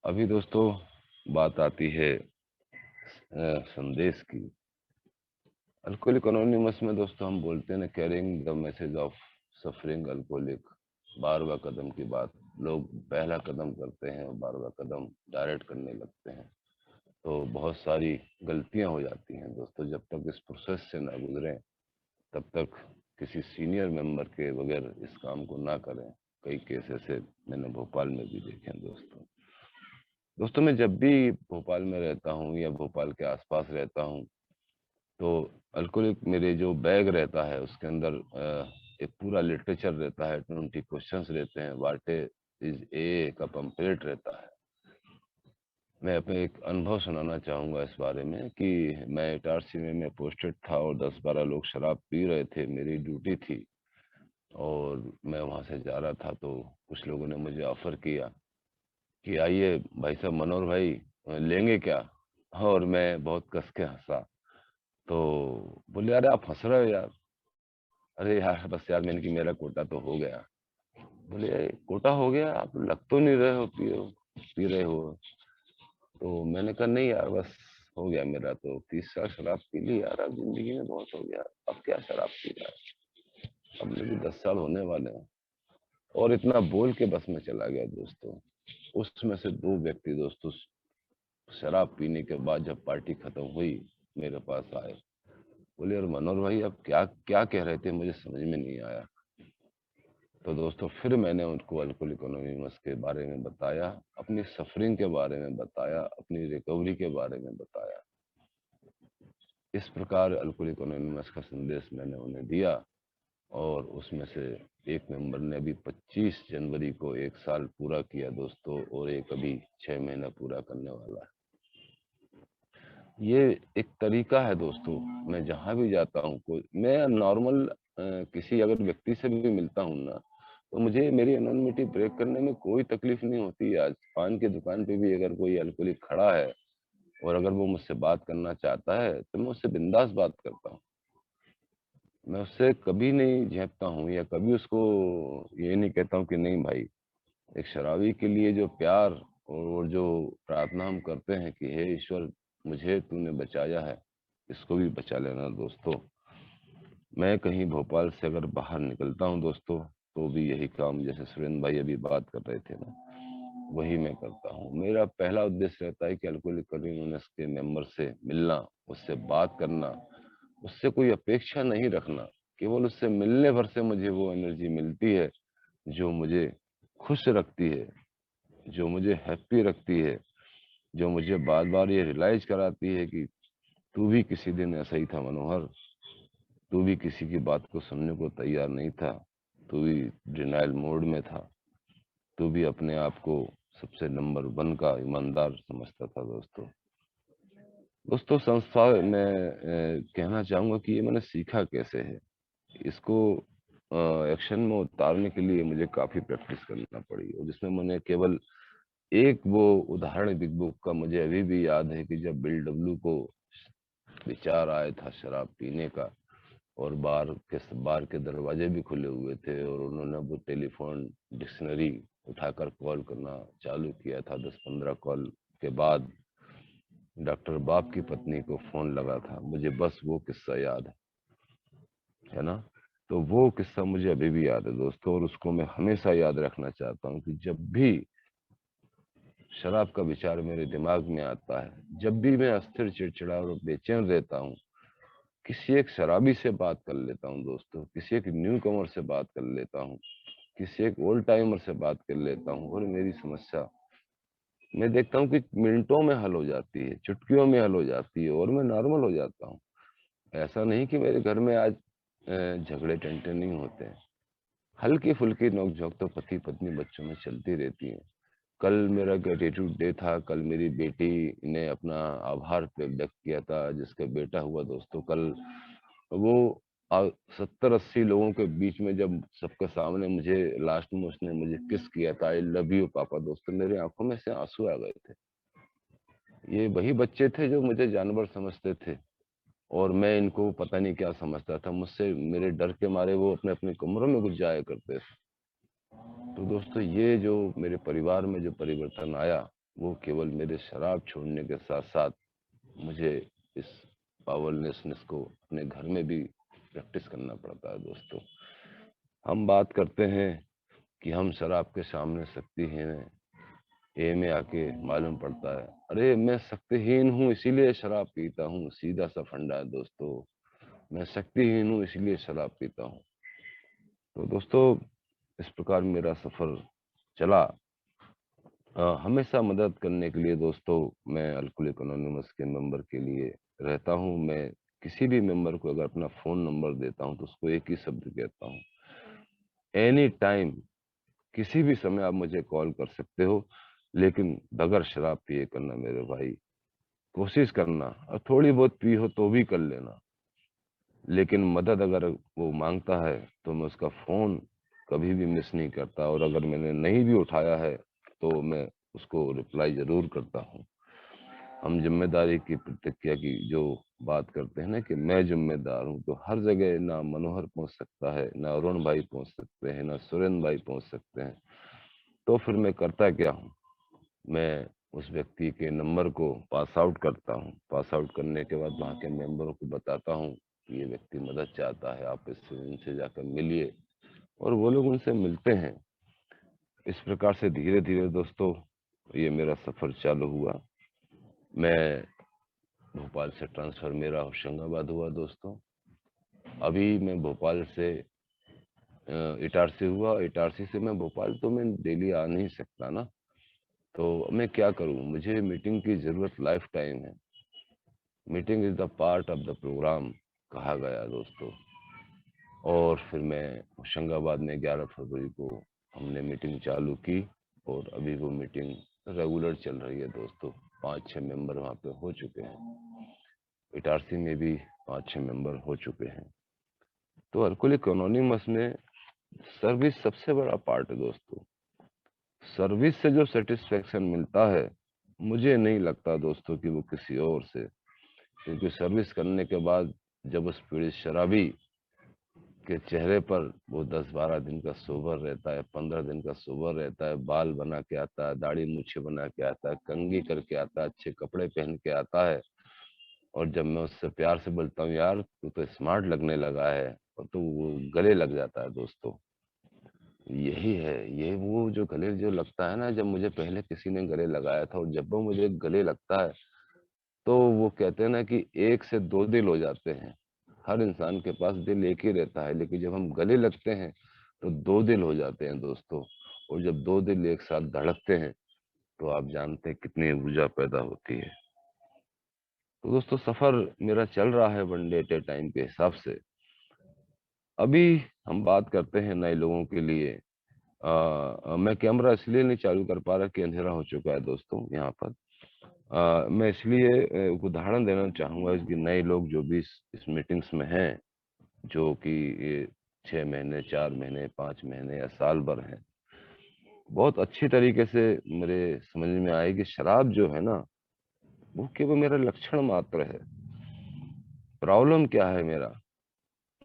अभी दोस्तों बात आती है संदेश की। अल्कोहलिक एनोनिमस में दोस्तों हम बोलते हैं ना, carrying the message of suffering alcoholic. 12वां कदम की बात, लोग पहला कदम करते हैं और 12वां कदम डायरेक्ट करने लगते हैं, तो बहुत सारी गलतियां हो जाती हैं दोस्तों। जब तक इस प्रोसेस से ना गुजरें, तब तक किसी सीनियर मेंबर के बगैर इस काम को ना करें। कई केस ऐसे मैंने भोपाल में भी देखे हैं दोस्तों। दोस्तों मैं जब भी भोपाल में रहता हूँ या भोपाल के आसपास रहता हूँ, तो अल्कोहलिक मेरे जो बैग रहता है उसके अंदर एक पूरा लिटरेचर रहता है, 20 क्वेश्चंस रहते हैं, व्हाट इज ए का पम्पलेट रहता है। मैं अपने एक अनुभव सुनाना चाहूँगा इस बारे में कि मैं इटारसी में पोस्टेड था, और 10-12 लोग शराब पी रहे थे, मेरी ड्यूटी थी और मैं वहाँ से जा रहा था, तो कुछ लोगों ने मुझे ऑफ़र किया कि आइए भाई साहब, मनोहर भाई लेंगे क्या? और मैं बहुत कस के हँसा। तो बोले, "अरे आप हँस रहे हो यार?" अरे यार बस यार, मैंने कि मेरा कोटा तो हो गया। बोले, कोटा हो गया? आप लग तो नहीं रहे हो पिए हो। पी रहे हो? तो मैंने कहा नहीं यार, बस हो गया मेरा तो, 30 साल शराब पी ली यार, अब जिंदगी में बहुत हो गया, अब क्या शराब पी रहा है, अब मुझे भी 10 साल होने वाले हैं। और इतना बोल के बस में चला गया दोस्तों। उसमें से 2 व्यक्ति दोस्तों शराब पीने के बाद जब पार्टी खत्म हुई, मेरे पास आए, बोले यार मनोहर भाई अब क्या क्या कह रहे थे, मुझे समझ में नहीं आया। तो दोस्तों फिर मैंने उनको अल्कोहलिक एनोनिमस के बारे में बताया, अपनी सफरिंग के बारे में बताया, अपनी रिकवरी के बारे में बताया। इस प्रकार अल्कोहलिक एनोनिमस का संदेश मैंने उन्हें दिया, और उसमें से एक मेंबर ने अभी 25 जनवरी को 1 साल पूरा किया दोस्तों, और एक अभी 6 महीना पूरा करने वाला है। ये एक तरीका है दोस्तों, मैं जहाँ भी जाता हूँ, कोई मैं नॉर्मल किसी अगर व्यक्ति से भी मिलता हूँ ना, तो मुझे मेरी एनोनिमिटी ब्रेक करने में कोई तकलीफ नहीं होती है। आज पान की दुकान पे भी अगर कोई अल्कोहलिक खड़ा है और अगर वो मुझसे बात करना चाहता है, तो मैं उससे बिंदास बात करता हूँ। मैं उससे कभी नहीं झेपता हूँ, या कभी उसको ये नहीं कहता हूँ कि नहीं भाई। एक शराबी के लिए जो प्यार और जो प्रार्थना हम करते हैं कि हे ईश्वर, मुझे तूने बचाया है, इसको भी बचा लेना दोस्तों। मैं कहीं भोपाल से अगर बाहर निकलता हूँ दोस्तों, तो भी यही काम, जैसे सुरेंद्र भाई अभी बात कर रहे थे ना, वही मैं करता हूँ। मेरा पहला उद्देश्य रहता है कि अल्कोहलिक एनोनिमस के मेंबर से मिलना, उससे बात करना, उससे कोई अपेक्षा नहीं रखना, केवल उससे मिलने भर से मुझे वो एनर्जी मिलती है जो मुझे खुश रखती है, जो मुझे हैप्पी रखती है, जो मुझे बार बार ये रियलाइज कराती है कि तू भी किसी दिन ऐसा ही था मनोहर, तू भी किसी की बात को सुनने को तैयार नहीं था, तू भी डिनाइल मोड में था, तू भी अपने आप को सबसे नंबर 1 का ईमानदार समझता था दोस्तों। दोस्तों संस्था मैं कहना चाहूंगा कि ये मैंने सीखा कैसे है, इसको एक्शन में उतारने के लिए मुझे काफी प्रैक्टिस करना पड़ी, और जिसमें मैंने केवल एक वो उदाहरण बिग बुक का मुझे अभी भी याद है कि जब बिल डब्ल्यू को विचार आया था शराब पीने का, और बार के दरवाजे भी खुले हुए थे, और उन्होंने वो टेलीफोन डिक्शनरी उठाकर कॉल करना चालू किया था। 10-15 कॉल के बाद डॉक्टर बाप की पत्नी को फोन लगा था, मुझे बस वो किस्सा याद है ना। तो वो किस्सा मुझे अभी भी याद है दोस्तों, और उसको मैं हमेशा याद रखना चाहता हूँ कि जब भी शराब का विचार मेरे दिमाग में आता है, जब भी मैं अस्थिर, चिड़चिड़ा और बेचैन रहता हूँ, किसी एक शराबी से बात कर लेता हूँ दोस्तों, किसी एक न्यू कमर से बात कर लेता हूँ, किसी एक ओल्ड टाइमर से बात कर लेता हूँ, और मेरी समस्या मैं देखता हूँ कि मिनटों में हल हो जाती है, चुटकियों में हल हो जाती है, और मैं नॉर्मल हो जाता हूँ। ऐसा नहीं कि मेरे घर में आज झगड़े टंटे नहीं होते हैं, हल्की फुल्की नोक-झोंक तो पति पत्नी बच्चों में चलती रहती है। कल मेरा ग्रेटिट्यूड डे था, कल मेरी बेटी ने अपना आभार व्यक्त किया था, जिसका बेटा हुआ दोस्तों कल। वो 70-80 लोगों के बीच में जब सबके सामने मुझे लास्ट में उसने मुझे किस किया था, आई लव यू पापा, दोस्तों मेरी आंखों में से आंसू आ गए थे। ये वही बच्चे थे जो मुझे जानवर समझते थे, और मैं इनको पता नहीं क्या समझता था। मुझसे मेरे डर के मारे वो अपने अपने कमरों में घुस जाया करते थे। तो दोस्तों ये जो मेरे परिवार में जो परिवर्तन आया, वो केवल मेरे शराब छोड़ने के साथ साथ मुझे इस पावरलेसनेस को अपने घर में भी प्रैक्टिस करना पड़ता है दोस्तों। हम बात करते हैं कि हम शराब के सामने शक्तिहीन हैं, ये में आके मालूम पड़ता है अरे मैं शक्तिहीन हूँ इसीलिए शराब पीता हूँ। सीधा सा फंडा है दोस्तों, मैं शक्तिहीन हूँ इसलिए शराब पीता हूँ। तो दोस्तों इस प्रकार मेरा सफर चला। हमेशा मदद करने के लिए दोस्तों मैं अल्कोहलिक एनोनिमस के मेंबर के लिए रहता हूँ। मैं किसी भी मेंबर को अगर अपना फ़ोन नंबर देता हूँ तो उसको एक ही शब्द कहता हूँ, एनी टाइम, किसी भी समय आप मुझे कॉल कर सकते हो, लेकिन बगैर शराब पिए करना मेरे भाई। कोशिश करना, और थोड़ी बहुत पी हो तो भी कर लेना, लेकिन मदद अगर वो माँगता है तो मैं उसका फ़ोन कभी भी मिस नहीं करता, और अगर मैंने नहीं भी उठाया है तो मैं उसको रिप्लाई ज़रूर करता हूँ। हम ज़िम्मेदारी की प्रतिज्ञा की जो बात करते हैं ना कि मैं ज़िम्मेदार हूँ, तो हर जगह ना मनोहर पहुँच सकता है, ना अरुण भाई पहुँच सकते हैं, ना सुरेंद्र भाई पहुँच सकते हैं। तो फिर मैं करता क्या हूँ? मैं उस व्यक्ति के नंबर को पास आउट करता हूँ। पास आउट करने के बाद वहाँ के मेंबरों को बताता हूँ कि ये व्यक्ति मदद चाहता है, आप इससे इनसे जाकर मिलिए, और वो लोग उनसे मिलते हैं। इस प्रकार से धीरे-धीरे दोस्तों ये मेरा सफ़र चालू हुआ। मैं भोपाल से ट्रांसफ़र मेरा होशंगाबाद हुआ दोस्तों। अभी मैं भोपाल से इटारसी हुआ, इटारसी से मैं भोपाल तो मैं डेली आ नहीं सकता ना, तो मैं क्या करूँ? मुझे मीटिंग की ज़रूरत लाइफ़ टाइम है। Meeting is the part of the programme कहा गया दोस्तों। और फिर मैं होशंगाबाद में 11 फरवरी को हमने मीटिंग चालू की, और अभी वो मीटिंग रेगुलर चल रही है दोस्तों। 5-6 मेंबर वहाँ पे हो चुके हैं। इटारसी में भी 5-6 मेंबर हो चुके हैं। तो अल्कोहलिक एनोनिमस में सर्विस सबसे बड़ा पार्ट है दोस्तों। सर्विस से जो सैटिस्फैक्शन मिलता है, मुझे नहीं लगता दोस्तों कि वो किसी और से। क्योंकि सर्विस करने के बाद जब उस पीड़ित शराबी के चेहरे पर वो 10-12 दिन का सोबर रहता है, 15 दिन का सोबर रहता है, बाल बना के आता है, दाढ़ी मूछें बना के आता है, कंघी करके आता है, अच्छे कपड़े पहन के आता है, और जब मैं उससे प्यार से बोलता हूँ, यार तू तो स्मार्ट लगने लगा है, और तो वो गले लग जाता है दोस्तों। यही है, ये वो जो गले जो लगता है ना, जब मुझे पहले किसी ने गले लगाया था, और जब वो मुझे गले लगता है, तो वो कहते हैं ना कि 1 से 2 दिल हो जाते हैं। हर इंसान के पास दिल एक ही रहता है, लेकिन जब हम गले लगते हैं, तो 2 दिल हो जाते हैं दोस्तों। और जब 2 दिल एक साथ धड़कते हैं, तो आप जानते हैं कितनी ऊर्जा पैदा होती है। तो दोस्तों सफ़र मेरा चल रहा है one day at A time के हिसाब से। अभी हम बात करते हैं नए लोगों के लिए। मैं कैमरा इसलिए नहीं चालू कर पा रहा कि अंधेरा हो चुका है दोस्तों यहाँ पर। मैं इसलिए एक उदाहरण देना चाहूँगा कि नए लोग जो भी इस मीटिंग्स में हैं, जो कि ये 6 महीने, 4 महीने, 5 महीने या साल भर हैं, बहुत अच्छी तरीके से मेरे समझ में आए कि शराब जो है ना, वो केवल मेरा लक्षण मात्र है। प्रॉब्लम क्या है मेरा?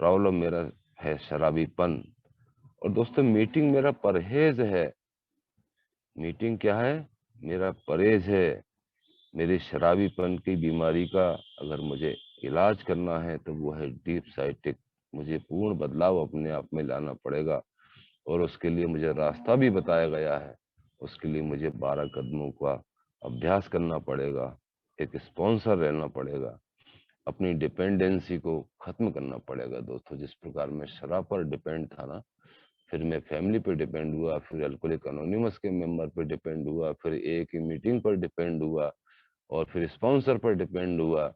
प्रॉब्लम मेरा है शराबीपन। और दोस्तों मीटिंग मेरा परहेज़ है। मीटिंग क्या है? मेरा परहेज़ है। मेरी शराबीपन की बीमारी का अगर मुझे इलाज करना है, तो वो है डीप साइंटिफिक। मुझे पूर्ण बदलाव अपने आप में लाना पड़ेगा, और उसके लिए मुझे रास्ता भी बताया गया है। उसके लिए मुझे 12 कदमों का अभ्यास करना पड़ेगा, एक स्पॉन्सर रहना पड़ेगा, अपनी डिपेंडेंसी को ख़त्म करना पड़ेगा दोस्तों। जिस प्रकार मैं शराब पर डिपेंड था ना, फिर मैं फैमिली पे डिपेंड हुआ, फिर अल्कोहलिक एनोनिमस के मेंबर पे डिपेंड हुआ, फिर एक ही मीटिंग पर डिपेंड हुआ, और फिर स्पॉन्सर पर डिपेंड हुआ।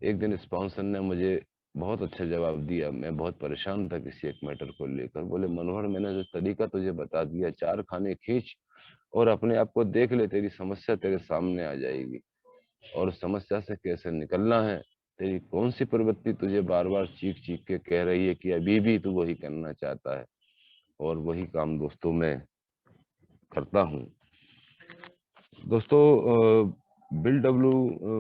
एक दिन स्पॉन्सर ने मुझे बहुत अच्छा जवाब दिया। मैं बहुत परेशान था किसी एक मैटर को लेकर। बोले, मनोहर मैंने जो तरीका तुझे बता दिया, 4 खाने खींच और अपने आप को देख ले, तेरी समस्या तेरे सामने आ जाएगी। और उस समस्या से कैसे निकलना है, तेरी कौन सी प्रवृत्ति तुझे बार बार चीख चीख के कह रही है कि अभी भी तू वही करना चाहता है, और वही काम दोस्तों मैं करता हूँ। दोस्तों बिल डब्ल्यू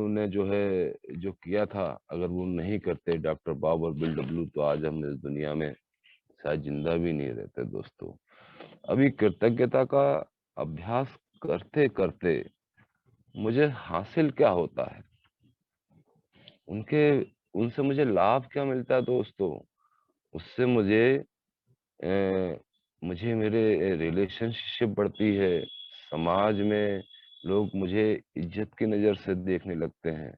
ने जो है जो किया था, अगर वो नहीं करते डॉक्टर बॉब और बिल डब्ल्यू, तो आज हम इस दुनिया में शायद जिंदा भी नहीं रहते दोस्तों। अभी कृतज्ञता का अभ्यास करते करते मुझे हासिल क्या होता है, उनके उनसे मुझे लाभ क्या मिलता है दोस्तों? उससे अ, मुझे मेरे रिलेशनशिप बढ़ती है। समाज में लोग मुझे इज्जत की नज़र से देखने लगते हैं।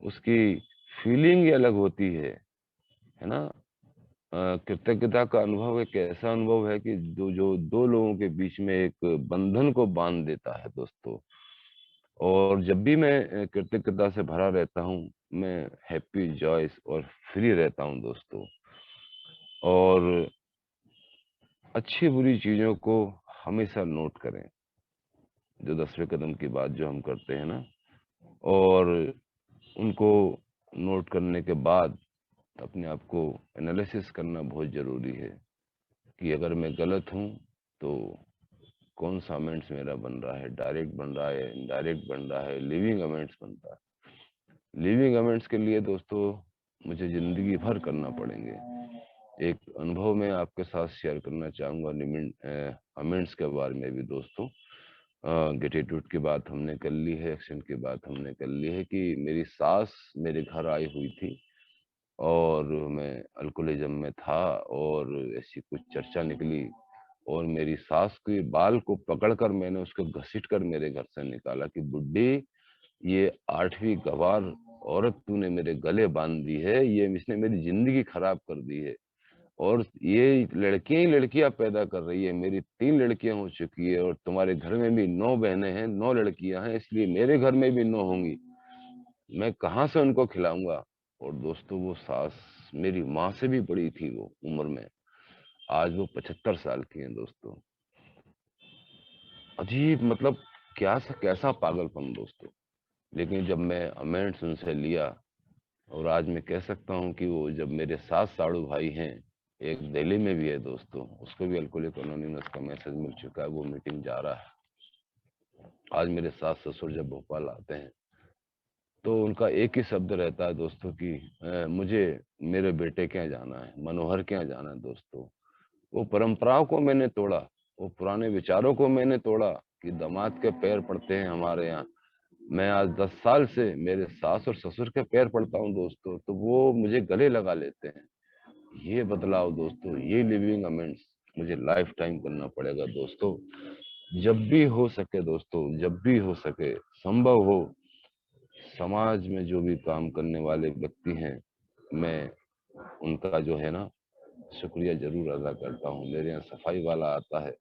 उसकी फीलिंग ही अलग होती है ना? कृतज्ञता का अनुभव एक ऐसा अनुभव है कि जो 2 लोगों के बीच में एक बंधन को बाँध देता है दोस्तों। और जब भी मैं कृतज्ञता से भरा रहता हूँ, मैं हैप्पी, जॉयस और फ्री रहता हूँ दोस्तों। और अच्छी-बुरी चीज़ों को हमेशा नोट करें, जो 10वें कदम की बात जो हम करते हैं ना, और उनको नोट करने के बाद अपने आप को एनालिसिस करना बहुत ज़रूरी है कि अगर मैं गलत हूँ, तो कौन-सा अमेंड्स मेरा बन रहा है, डायरेक्ट बन रहा है, इनडायरेक्ट बन रहा है, लिविंग अमेंड्स बनता है। लिविंग अमेंड्स के लिए दोस्तों मुझे ज़िंदगी भर करना पड़ेंगे। एक अनुभव मैं आपके साथ शेयर करना चाहूँगा अमेंड्स के बारे में भी दोस्तों। ग्रेटिट्यूड की बात हमने कर ली है, एक्शन की बात हमने कर ली है कि मेरी सास मेरे घर आई हुई थी और मैं अल्कोहलिज्म में था और ऐसी कुछ चर्चा निकली और मेरी सास के बाल को पकड़कर मैंने उसको घसीट कर मेरे घर से निकाला कि बुड्ढी, ये 8वीं गवार औरत तूने मेरे गले बांध दी है, ये इसने मेरी जिंदगी खराब कर दी है और ये लड़कियां ही लड़कियां पैदा कर रही है। मेरी 3 लड़कियां हो चुकी है और तुम्हारे घर में भी 9 बहनें हैं, 9 लड़कियां हैं, इसलिए मेरे घर में भी 9 होंगी। मैं कहाँ से उनको खिलाऊंगा। और दोस्तों वो सास मेरी माँ से भी बड़ी थी वो उम्र में। आज वो 75 साल की हैं दोस्तों। अजीब, मतलब क्या सा कैसा पागलपन दोस्तों। लेकिन जब मैं अमेंड्स उनसे लिया और आज मैं कह सकता हूँ कि वो जब मेरे 7 साड़ू भाई हैं, एक दिल्ली में भी है दोस्तों, उसको भी अल्कोहलिक अनोनिमस का मैसेज मिल चुका है, वो मीटिंग जा रहा है। आज मेरे सास ससुर जब भोपाल आते हैं तो उनका एक ही शब्द रहता है दोस्तों कि मुझे मेरे बेटे के यहाँ जाना है, मनोहर के यहाँ जाना है दोस्तों। वो परंपराओं को मैंने तोड़ा, वो पुराने विचारों को मैंने तोड़ा कि दामाद के पैर पड़ते हैं हमारे यहाँ। मैं आज 10 साल से मेरे सास और ससुर के पैर पड़ता हूँ दोस्तों, तो वो मुझे गले लगा लेते हैं। ये बदलाव दोस्तों, ये लिविंग अमेंड्स मुझे लाइफ टाइम करना पड़ेगा दोस्तों। जब भी हो सके दोस्तों, जब भी हो सके, संभव हो, समाज में जो भी काम करने वाले व्यक्ति हैं, मैं उनका जो है ना शुक्रिया जरूर अदा करता हूँ। मेरे यहाँ सफाई वाला आता है,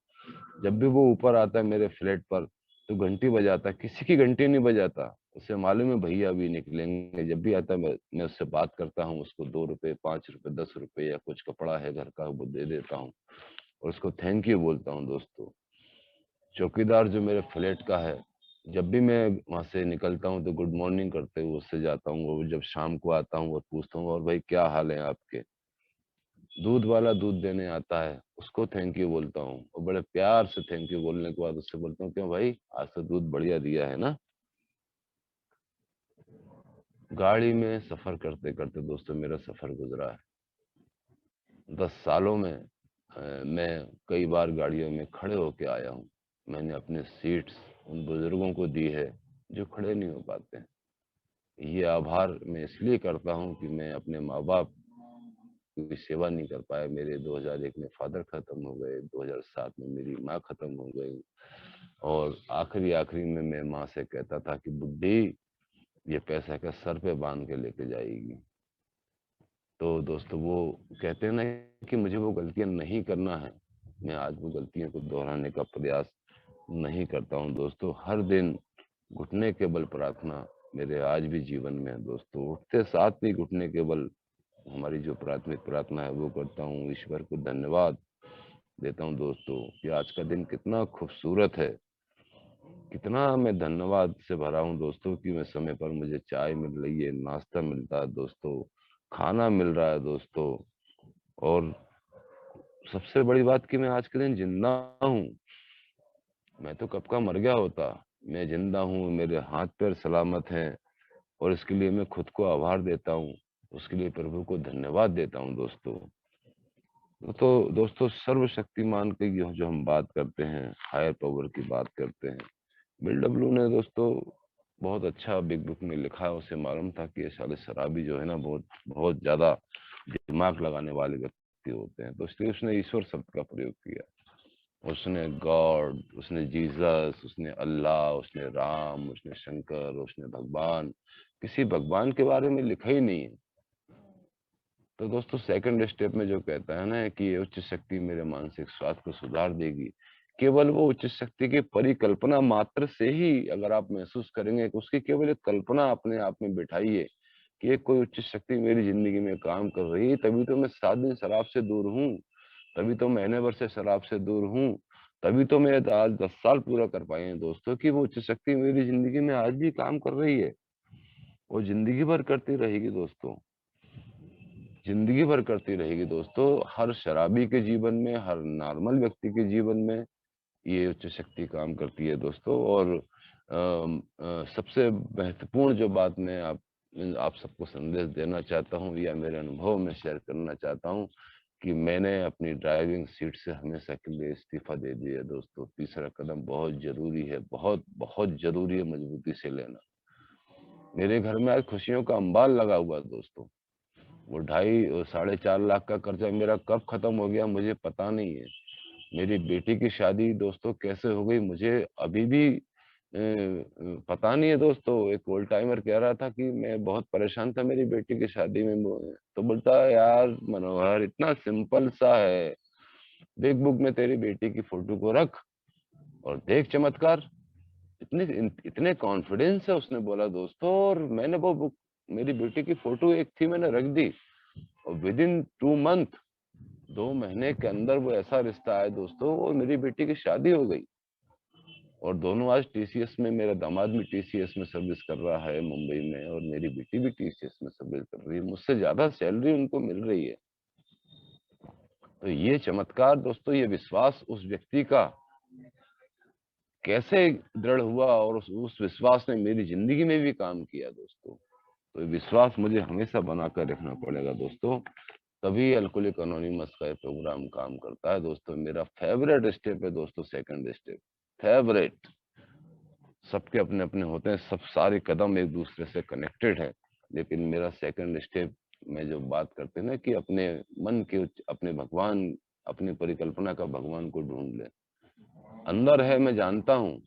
जब भी वो ऊपर आता है मेरे फ्लैट पर तो घंटी बजाता है, किसी की घंटी नहीं बजाता। उसे मालूम है भैया अभी निकलेंगे। जब भी आता है मैं उससे बात करता हूँ, उसको 2 रुपए, 5 रुपए, 10 रुपए या कुछ कपड़ा है घर का वो दे देता हूँ और उसको थैंक यू बोलता हूँ दोस्तों। चौकीदार जो मेरे फ्लैट का है, जब भी मैं वहां से निकलता हूँ तो गुड मॉर्निंग करते हुए उससे जाता हूँ और जब शाम को आता हूँ और पूछता हूँ और भाई क्या हाल है आपके। दूध वाला दूध देने आता है, उसको थैंक यू बोलता हूँ और बड़े प्यार से थैंक यू बोलने के बाद उससे बोलता हूँ क्यों भाई आज तो दूध बढ़िया दिया है ना। गाड़ी में सफर करते करते दोस्तों मेरा सफर गुजरा है 10 सालों में। मैं कई बार गाड़ियों में खड़े होके आया हूँ। मैंने अपने सीट्स उन बुजुर्गों को दी है जो खड़े नहीं हो पाते हैं। ये आभार मैं इसलिए करता हूँ कि मैं अपने माँ बाप की सेवा नहीं कर पाया। मेरे 2001 में फादर खत्म हो गए, 2007 में मेरी माँ खत्म हो गई और आखिरी आखिरी में मैं माँ से कहता था कि बुड्ढी ये पैसा का सर पे बांध के लेके जाएगी। तो दोस्तों वो कहते हैं ना कि मुझे वो गलतियां नहीं करना है। मैं आज वो गलतियों को दोहराने का प्रयास नहीं करता हूँ दोस्तों। हर दिन घुटने के बल प्रार्थना मेरे आज भी जीवन में है दोस्तों। उठते साथ ही घुटने के बल हमारी जो प्राथमिक प्रार्थना है वो करता हूँ। ईश्वर को धन्यवाद देता हूँ दोस्तों कि आज का दिन कितना खूबसूरत है। कितना मैं धन्यवाद से भरा हूँ दोस्तों कि मैं समय पर मुझे चाय मिल रही है, नाश्ता मिलता है दोस्तों, खाना मिल रहा है दोस्तों। और सबसे बड़ी बात कि मैं आज के दिन जिंदा हूँ। मैं तो कब का मर गया होता। मैं जिंदा हूँ, मेरे हाथ पैर सलामत हैं और इसके लिए मैं खुद को आभार देता हूँ। उसके लिए प्रभु को धन्यवाद देता हूँ दोस्तों। तो दोस्तों सर्वशक्तिमान की जो हम बात करते हैं, हायर पावर की बात करते हैं, बिल डब्ल्यू ने दोस्तों बहुत अच्छा बिग बुक में लिखा है। उसे मालूम था कि ये साले शराबी जो है ना बहुत बहुत ज्यादा दिमाग लगाने वाले व्यक्ति होते हैं, तो इसलिए उसने ईश्वर शब्द का प्रयोग किया। उसने गॉड, उसने जीसस, उसने अल्लाह, उसने राम, उसने शंकर, उसने भगवान, किसी भगवान के बारे में लिखा ही नहीं है। तो दोस्तों सेकंड स्टेप में जो कहता है ना कि ये उच्च शक्ति मेरे मानसिक स्वास्थ्य को सुधार देगी, केवल वो उच्च शक्ति की परिकल्पना मात्र से ही अगर आप महसूस करेंगे कि उसकी केवल एक कल्पना अपने आप में बिठाइए कि एक कोई उच्च शक्ति मेरी जिंदगी में काम कर रही है, तभी तो मैं 7 दिन शराब से दूर हूँ, तभी तो महीने भर से शराब से दूर हूँ, तभी तो मैं आज 10 साल पूरा कर पाए हैं दोस्तों कि वो उच्च शक्ति मेरी जिंदगी में आज भी काम कर रही है। वो जिंदगी भर करती रहेगी दोस्तों, जिंदगी भर करती रहेगी दोस्तों। हर शराबी के जीवन में, हर नॉर्मल व्यक्ति के जीवन में ये उच्च शक्ति काम करती है दोस्तों। और सबसे महत्वपूर्ण जो बात मैं आप सबको संदेश देना चाहता हूँ या मेरे अनुभव में शेयर करना चाहता हूँ कि मैंने अपनी ड्राइविंग सीट से हमेशा के लिए इस्तीफा दे दिया दोस्तों। तीसरा कदम बहुत जरूरी है, बहुत बहुत जरूरी है मजबूती से लेना। मेरे घर में आज खुशियों का अंबार लगा हुआ है दोस्तों। वो 2.5 और 4.5 लाख का कर्जा मेरा कब खत्म हो गया मुझे पता नहीं है। मेरी बेटी की शादी दोस्तों कैसे हो गई मुझे अभी भी पता नहीं है दोस्तों। एक ओल्ड टाइमर कह रहा था कि मैं बहुत परेशान था मेरी बेटी की शादी में। तो बोलता है यार मनोहर इतना सिंपल सा है, देख बुक में तेरी बेटी की फोटो को रख और देख चमत्कार। इतने कॉन्फिडेंस से उसने बोला दोस्तों। और मैंने वो बुक, मेरी बेटी की फोटो एक थी मैंने रख दी और विद इन 2 मंथ, 2 महीने के अंदर वो ऐसा रिश्ता है दोस्तों और मेरी बेटी की शादी हो गई। और दोनों आज टीसीएस में, मेरा दामाद भी टीसीएस में सर्विस कर रहा है मुंबई में और मेरी बेटी भी टीसीएस में सर्विस कर रही है। मुझसे ज्यादा सैलरी उनको मिल रही है। तो ये चमत्कार दोस्तों, ये विश्वास उस व्यक्ति का कैसे दृढ़ हुआ और उस विश्वास ने मेरी जिंदगी में भी काम किया दोस्तों। तो ये विश्वास मुझे हमेशा बनाकर रखना पड़ेगा दोस्तों, तभी अल्कोहलिक अनोनिमस का ये प्रोग्राम काम करता है दोस्तों। मेरा फेवरेट स्टेप है दोस्तों, सेकंड स्टेप फेवरेट। सबके अपने अपने होते हैं, सब सारे कदम एक दूसरे से कनेक्टेड है, लेकिन मेरा सेकंड स्टेप में जो बात करते हैं ना कि अपने मन के अपने भगवान, अपनी परिकल्पना का भगवान को ढूंढ ले। अंदर है मैं जानता हूँ,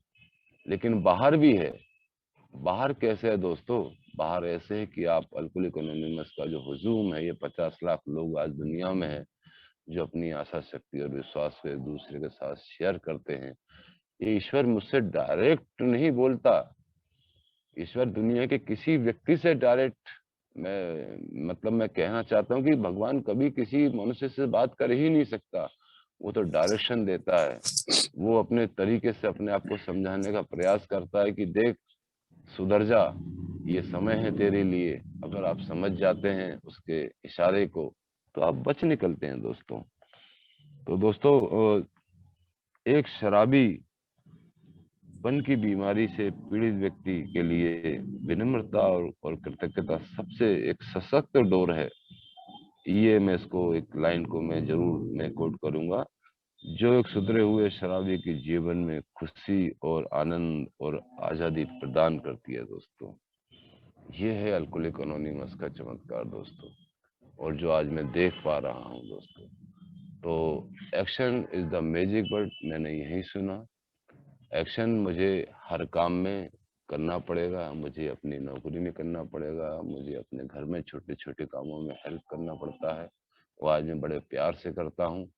लेकिन बाहर भी है। बाहर कैसे है दोस्तों? बाहर ऐसे है कि आप अल्कोहलिक अनोनिमस का जो हुजूम है, ये 50 लाख लोग आज दुनिया में है जो अपनी आशा शक्ति और विश्वास को एक दूसरे के साथ शेयर करते हैं। ये ईश्वर मुझसे डायरेक्ट नहीं बोलता। ईश्वर दुनिया के किसी व्यक्ति से डायरेक्ट, मैं कहना चाहता हूँ कि भगवान कभी किसी मनुष्य से बात कर ही नहीं सकता। वो तो डायरेक्शन देता है। वो अपने तरीके से अपने आप को समझाने का प्रयास करता है कि देख सुधर जा, ये समय है तेरे लिए। अगर आप समझ जाते हैं उसके इशारे को तो आप बच निकलते हैं दोस्तों। तो दोस्तों एक शराबी पन की बीमारी से पीड़ित व्यक्ति के लिए विनम्रता और कृतज्ञता सबसे एक सशक्त डोर है। ये मैं इसको एक लाइन को मैं जरूर मैं कोट करूंगा, जो एक सुधरे हुए शराबी के जीवन में खुशी और आनंद और आजादी प्रदान करती है दोस्तों। ये है अल्कोहलिक अनोनिमस का चमत्कार दोस्तों, और जो आज मैं देख पा रहा हूँ दोस्तों। तो action is the magic word, मैंने यही सुना। एक्शन मुझे हर काम में करना पड़ेगा, मुझे अपनी नौकरी में करना पड़ेगा, मुझे अपने घर में छोटे छोटे कामों में हेल्प करना पड़ता है। वो आज मैं बड़े प्यार से करता हूँ,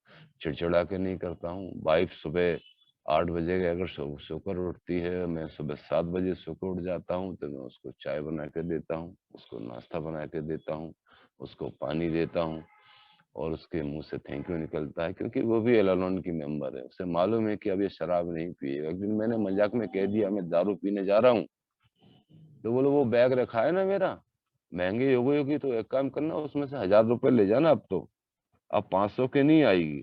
चिड़चिड़ा के नहीं करता हूँ। वाइफ सुबह 8 बजे अगर सोकर उठती है, मैं सुबह 7 बजे सोकर उठ जाता हूँ, तो मैं उसको चाय बना के देता हूँ, उसको नाश्ता बना के देता हूँ, उसको पानी देता हूँ और उसके मुंह से थैंक यू निकलता है, क्योंकि वो भी एल अलोन की मेंबर है। उसे मालूम है कि अब ये शराब नहीं पिएगा। एक दिन मैंने मजाक में कह दिया मैं दारू पीने जा रहा हूँ, तो बोलो वो बैग रखा है ना मेरा, महंगी हो गई होगी तो एक काम करना उसमें से 1000 रुपए ले जाना, अब 500 के नहीं आएगी।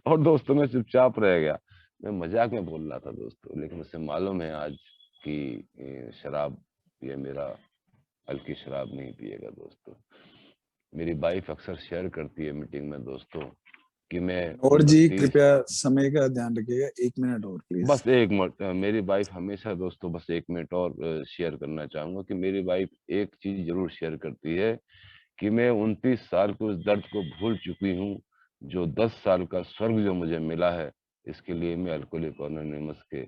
और दोस्तों मैं चुपचाप रह गया। मैं मजाक में बोल रहा था दोस्तों, लेकिन उसे मालूम है आज कि शराब ये मेरा हल्की शराब नहीं पिएगा दोस्तों। मेरी वाइफ अक्सर शेयर करती है मीटिंग में दोस्तों कि मैं और जी 29, कृपया समय का ध्यान रखिएगा, 1 मिनट और प्लीज। बस 1 मिनट, मेरी वाइफ हमेशा दोस्तों, बस 1 मिनट और शेयर करना चाहूंगा कि मेरी वाइफ एक चीज जरूर शेयर करती है कि मैं 29 साल के उस दर्द को भूल चुकी हूँ जो 10 साल का स्वर्ग जो मुझे मिला है। इसके लिए मैं अल्कोहलिक अनोनिमस के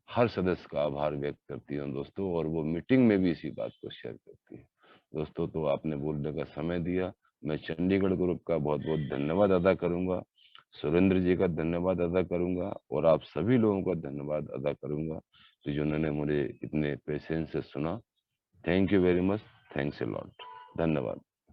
हर सदस्य का आभार व्यक्त करती हूँ दोस्तों, और वो मीटिंग में भी इसी बात को शेयर करती है दोस्तों। तो आपने बोलने का समय दिया, मैं चंडीगढ़ ग्रुप का बहुत बहुत धन्यवाद अदा करूंगा, सुरेंद्र जी का धन्यवाद अदा करूंगा, और आप सभी लोगों का धन्यवाद अदा करूंगा तो जिन्होंने मुझे इतने पेशेंस से सुना। Thank you very much, thanks a lot, धन्यवाद।